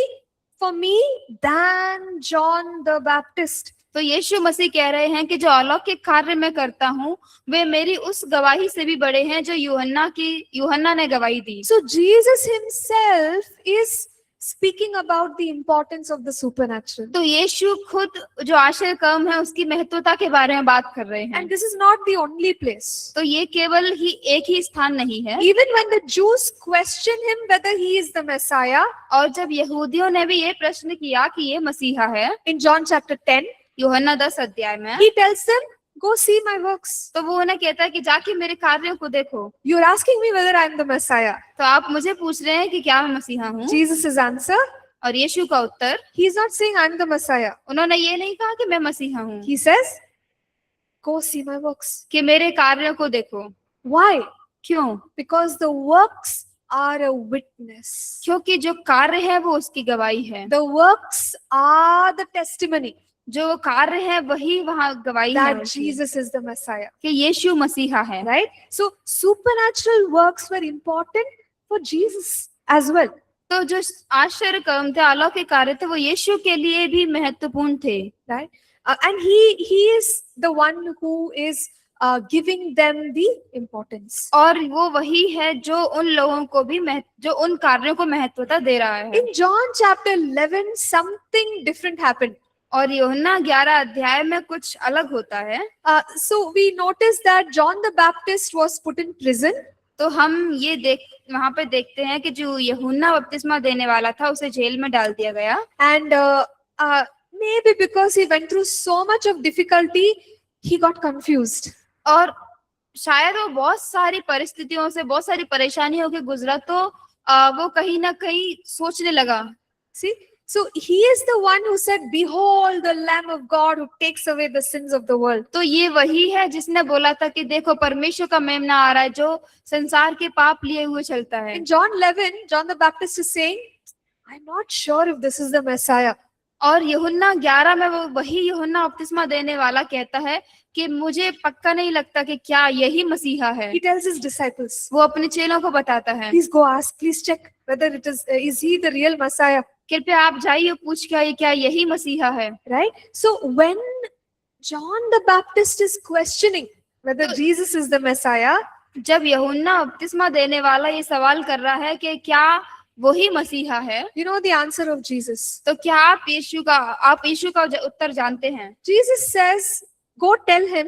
for me than John the Baptist. तो यीशु मसीह कह रहे हैं कि जो अलौकिक कार्य मैं करता हूँ वे मेरी उस गवाही से भी बड़े हैं जो यूहन्ना ने गवाही दी। So Jesus himself is speaking about the importance of the supernatural. तो यीशु खुद जो आश्चर्य कर्म है उसकी महत्वता के बारे में बात कर रहे हैं। And this is not the only place. तो ये केवल ही एक ही स्थान नहीं है। Even when the Jews question him whether he is the Messiah, और जब यहूदियों ने भी ये प्रश्न किया कि ये मसीहा है, in John chapter 10, यूहन्ना 10 अध्याय में, he tells them, go see my works. तो वो उन्हें कहता है कि जाके मेरे कार्यों को देखो। You're asking me whether I'm the Messiah. तो आप मुझे पूछ रहे हैं कि क्या मैं मसीहा हूँ? Jesus' answer, और यीशु का उत्तर, he's not saying I'm the Messiah. उन्होंने ये नहीं कहा कि मैं मसीहा हूँ, He says, go see my works. कि मेरे कार्यों को देखो। Why? क्यों? Because the works are a witness. क्योंकि जो कार्य है वो उसकी गवाही है। The works are the testimony जो कार्य है वही वहाँ गवाही है that उसकी, Jesus is the Messiah. कि यीशु मसीहा है। Right? So supernatural works were important for Jesus as well. तो जो आश्चर्य कर्म थे, अलौकिक कार्य थे, वो यीशु के लिए भी महत्वपूर्ण थे। Right? And he is the one who is giving them the importance. और वो वही है जो उन लोगों को भी जो उन कार्यों को महत्वता दे रहा है। In John chapter 11, something different happened. और यूहन्ना 11 अध्याय में कुछ अलग होता है। So we noticed that John the Baptist was put in prison. तो हम ये वहां पे देखते हैं कि जो यूहन्ना बपतिस्मा देने वाला था उसे जेल में डाल दिया गया। And maybe because he went through so much of difficulty, he got confused. और शायद वो बहुत सारी परिस्थितियों से, बहुत सारी परेशानियों के गुजरा, तो वो कहीं ना कहीं सोचने लगा। See? So he is the one who said, behold the Lamb of God who takes away the sins of the world. तो ये वही है जिसने बोला था कि देखो परमेश्वर का मेमना आ रहा है जो संसार के पाप लिए हुए चलता है। In John 11, John the Baptist is saying, I'm not sure if this is the Messiah. और यूहन्ना 11 में वो वही यूहन्ना बपतिस्मा देने वाला कहता है कि मुझे पक्का नहीं लगता कि क्या यही मसीहा है। He tells his disciples, वो अपने चेलों को बताता है, please go ask, please check whether it is he the real Messiah. कृपया आप जाइए पूछ के आइए क्या यही मसीहा है। Right? So when John the Baptist is questioning whether Jesus is the Messiah, जब यूहन्ना बपतिस्मा देने वाला ये सवाल कर रहा है कि क्या वही मसीहा है, you know the answer of Jesus. तो क्या आप यीशु का उत्तर जानते हैं? Jesus says, go tell him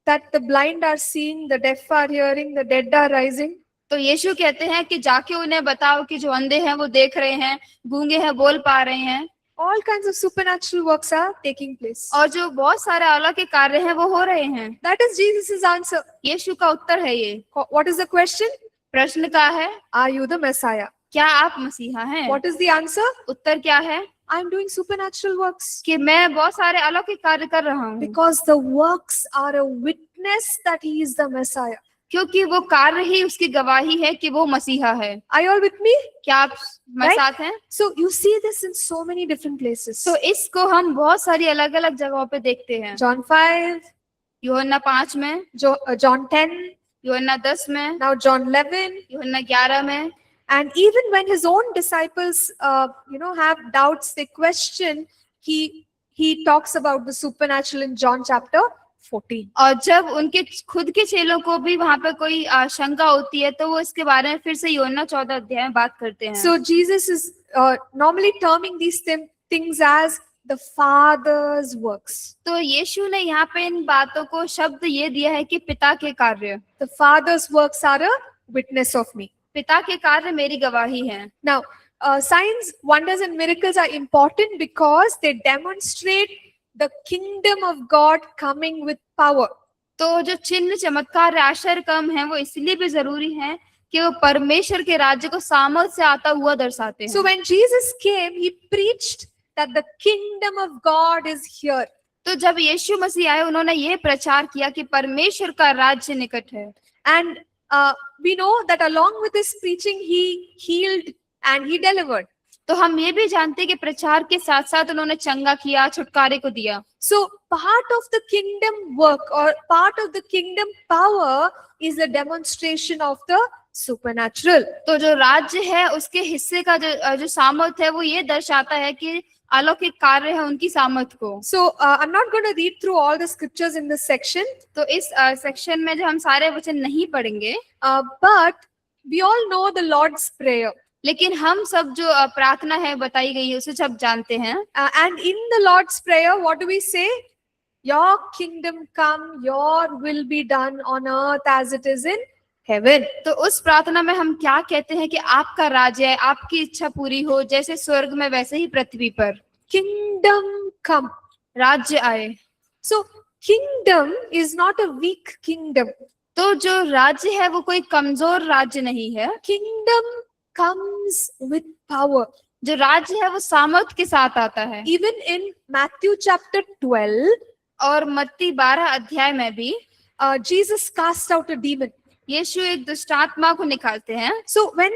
that the blind are seeing, the deaf are hearing, the dead are rising. तो यीशु कहते हैं कि जाके उन्हें बताओ कि जो अंधे हैं वो देख रहे हैं, गूंगे हैं बोल पा रहे हैं, All kinds of supernatural works are taking place. और जो बहुत सारे अलौकिक कार्य हैं वो हो रहे हैं। That is Jesus' answer. यीशु का उत्तर है ये। What is the question? प्रश्न का है, Are you the Messiah? क्या आप मसीहा हैं? What is the answer? उत्तर क्या है? I'm doing supernatural works. कि मैं बहुत सारे अलौकिक कार्य कर रहा हूँ, Because the works are a witness that he is the Messiah. क्योंकि वो कार्य ही उसकी गवाही है कि वो मसीहा है। Are you all with me? क्या आप मेरे Right? साथ हैं? So you see this in so many different places. तो इसको हम बहुत सारी अलग अलग जगहों पे देखते हैं। John 5, यूहन्ना 5 में, John 10, यूहन्ना 10 में, now John 11. यूहन्ना 11 में। And even when his own disciples, have doubts, they question, he talks about the supernatural in John chapter 14. और जब उनके खुद के चेलों को भी वहां पे कोई शंका होती है तो वो इसके बारे में फिर से यूहन्ना 14 अध्याय में बात करते हैं। So Jesus is normally terming these things as the Father's works. तो यीशु ने यहाँ पे इन बातों को शब्द ये दिया है कि पिता के कार्य, The Father's works are a witness of me. पिता के कार्य मेरी गवाही हैं। Now, signs, wonders, and miracles are important because they demonstrate the kingdom of God coming with power. तो जो चिन्ह चमत्कार आश्चर्य कर्म है वो इसलिए भी जरूरी है कि वो परमेश्वर के राज्य को सामर्थ से आता हुआ दर्शाते हैं। So when Jesus came, he preached that the kingdom of God is here. तो जब यीशु मसीह आए उन्होंने ये प्रचार किया कि परमेश्वर का राज्य निकट है। And we know that along with his preaching, he healed and he delivered. तो हम ये भी जानते हैं कि प्रचार के साथ साथ उन्होंने चंगा किया, छुटकारे को दिया। So part of the kingdom work or part of the kingdom power is the demonstration of the supernatural. तो जो राज्य है उसके हिस्से का जो सामर्थ है वो ये दर्शाता है कि अलौकिक कार्य है उनकी सामर्थ को। So I'm not going to read through all the scriptures in this section, तो इस सेक्शन में जो हम सारे वचन नहीं पढ़ेंगे, but we all know the Lord's Prayer. लेकिन हम सब जो प्रार्थना है बताई गई है उसे सब जानते हैं। And in the Lord's Prayer, what do we say? Your kingdom come, your will be done on earth as it is in heaven. तो उस प्रार्थना में हम क्या कहते हैं कि आपका राज्य है, आपकी इच्छा पूरी हो जैसे स्वर्ग में वैसे ही पृथ्वी पर। Kingdom come. राज्य आए। So kingdom is not a weak kingdom. तो जो राज्य है वो कोई कमजोर राज्य नहीं है। Kingdom comes with power. जो राज्य है वो सामर्थ के साथ आता है। Even in Matthew chapter 12, और मत्ती 12 अध्याय में भी Jesus cast out a demon. यीशु एक दुष्ट आत्मा को निकालते हैं। So when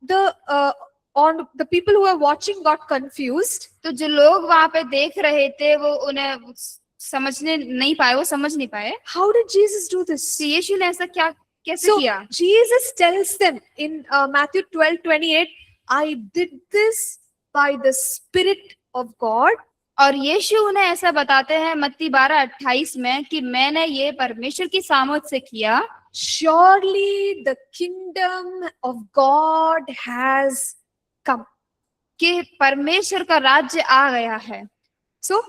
the people who were watching got confused, तो जो लोग वहां पे देख रहे थे वो उन्हें समझने नहीं पाए, वो समझ नहीं पाए। how did Jesus do this? तो यीशु ने ऐसा कैसे So किया? Jesus tells them in Matthew 12:28, I did this by the Spirit of God. और यीशु उन्हें ऐसा बताते हैं मत्ती 12:28 में कि मैंने ये परमेश्वर की सामर्थ से किया। Surely the kingdom of God has come. कि परमेश्वर का राज्य आ गया है। So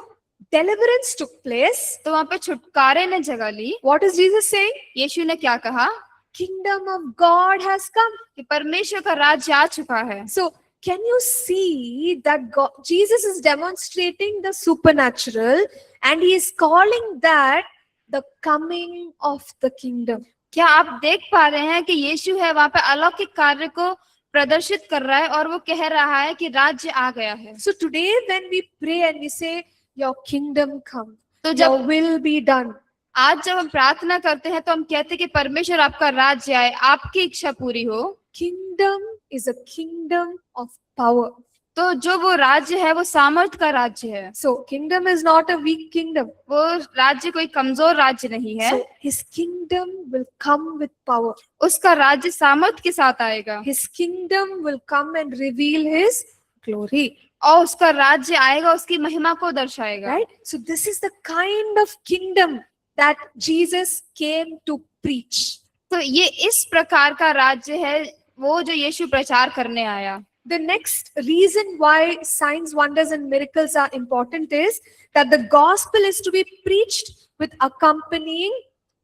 deliverance took place. तो वहां पे छुटकारे ने जगह ली। What is Jesus saying? यीशु ने क्या कहा? Kingdom of God has come. कि परमेश्वर का राज्य आ चुका है। So can you see that Jesus is demonstrating the supernatural and he is calling that the coming of the kingdom. क्या आप देख पा रहे हैं कि यीशु है वहां पे अलौकिक कार्य को प्रदर्शित कर रहा है और वो कह रहा है कि राज्य आ गया है। So today when we pray and we say your kingdom come, तो your जब will be done. आज जब हम प्रार्थना करते हैं तो हम कहते हैं कि परमेश्वर आपका राज्य आए, आपकी इच्छा पूरी हो। Kingdom is a kingdom of power. तो जो वो राज्य है वो सामर्थ का राज्य है। So kingdom is not a weak kingdom. वो राज्य कोई कमजोर राज्य नहीं है। So his kingdom will come with power. उसका राज्य सामर्थ के साथ आएगा। His kingdom will come and reveal his glory. और उसका राज्य आएगा, उसकी महिमा को दर्शाएगा। Right? So this is the kind of kingdom that Jesus came to preach. तो ये इस प्रकार का राज्य है वो जो यीशु प्रचार करने आया। The next reason why signs, wonders, and miracles are important is that the gospel is to be preached with accompanying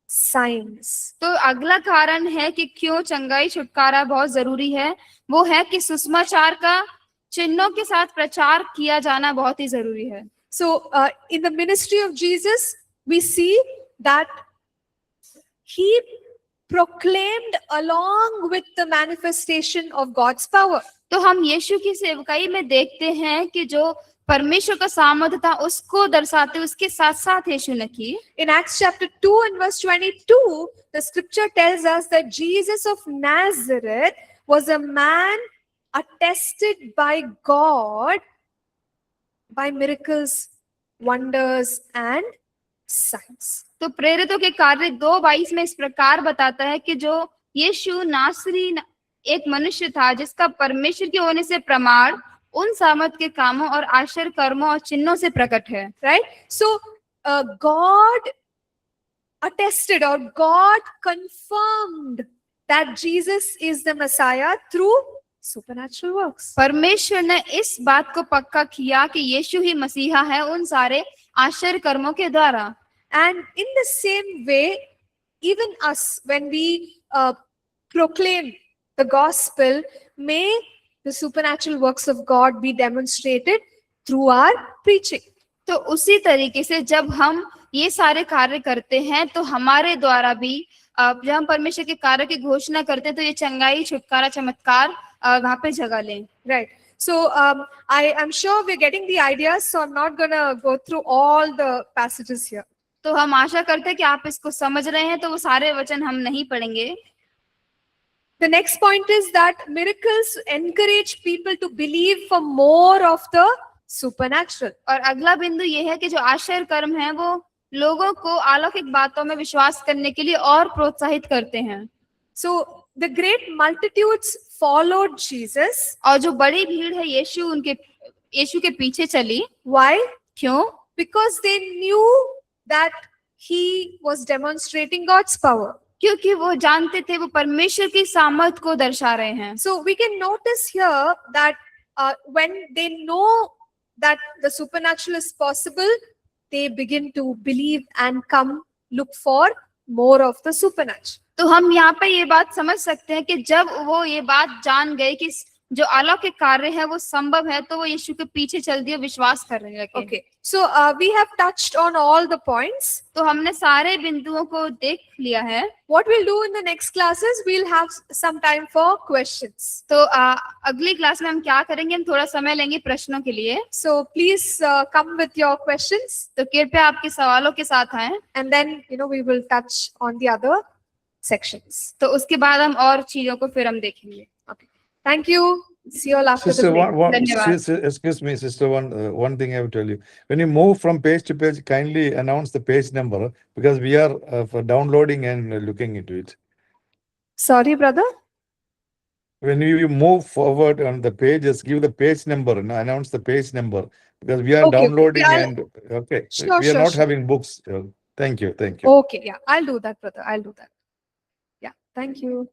signs. तो अगला कारण है कि क्यों चंगाई छुटकारा बहुत जरूरी है, वो है कि सुसमाचार का चिन्हों के साथ प्रचार किया जाना बहुत ही जरूरी है। So in the ministry of Jesus, we see that he proclaimed along with the manifestation of God's power. तो हम यीशु की सेवकाई में देखते हैं कि जो परमेश्वर का सामर्थ्य था उसको दर्शाते उसके साथ साथ यीशु ने की। In Acts chapter 2 and verse 22, the scripture tells us that Jesus of Nazareth was a man attested by God by miracles, wonders, and signs. तो प्रेरितों के कार्य 2:22 में इस प्रकार बताता है कि जो यीशु नासरी एक मनुष्य था जिसका परमेश्वर के होने से प्रमाण उन सामर्थ के कामों और आश्चर्य कर्मों और चिन्हों से प्रकट है। Right? So, God attested or God confirmed that Jesus is the Messiah through supernatural works. परमेश्वर ने इस बात को पक्का किया कि यीशु ही मसीहा है उन सारे आश्चर्य कर्मों के द्वारा। And in the same way, even us, when we proclaim the gospel, may the supernatural works of God be demonstrated through our preaching. तो उसी तरीके से जब हम ये सारे कार्य करते हैं तो हमारे द्वारा भी जब हम परमेश्वर के कार्य की घोषणा करते हैं तो ये चंगाई छुटकारा चमत्कार वहां पे जगह लें। Right. So I am sure we're getting the ideas, so I'm not gonna go through all the passages here. तो हम आशा करते हैं कि आप इसको समझ रहे हैं, तो वो सारे वचन हम नहीं पढ़ेंगे। The next point is that miracles encourage people to believe for more of the supernatural. और अगला बिंदु ये है कि जो आश्चर्य कर्म है वो लोगों को अलौकिक बातों में विश्वास करने के लिए और प्रोत्साहित करते हैं। So the great multitudes followed Jesus. और जो बड़ी भीड़ है यीशु के पीछे चली। Why? क्यों? Because they knew that he was demonstrating God's power. क्योंकि वो जानते थे वो परमेश्वर की सामर्थ को दर्शा रहे हैं। So we can notice here that when they know that the supernatural is possible, they begin to believe and come look for more of the supernatural. तो हम यहाँ पे ये बात समझ सकते हैं कि जब वो ये बात जान गए कि जो अलौकिक कार्य है वो संभव है तो वो यीशु के पीछे चल दिए, विश्वास करने लगे। Okay, so we have touched on all the points. तो हमने सारे बिंदुओं को देख लिया है। What we'll do in the next classes, we'll have some time for questions. तो अगली क्लास में हम क्या करेंगे, हम थोड़ा समय लेंगे प्रश्नों के लिए। So please come with your questions, तो कृपया आपके सवालों के साथ आएं। and then we will touch on the other sections. तो उसके बाद हम और चीजों को फिर हम देखेंगे। Thank you. See you all after the Sister, break. Dhanyavad. excuse me, sister, one thing I have to tell you. When you move from page to page, kindly announce the page number because we are for downloading and looking into it. Sorry, brother. When you move forward on the pages, give the page number, announce the page number because we are Okay, downloading I'll- and okay, Sure, we are sure, not sure. having books. Thank you, thank you. Okay, yeah, I'll do that, brother. I'll do that. Yeah, thank you.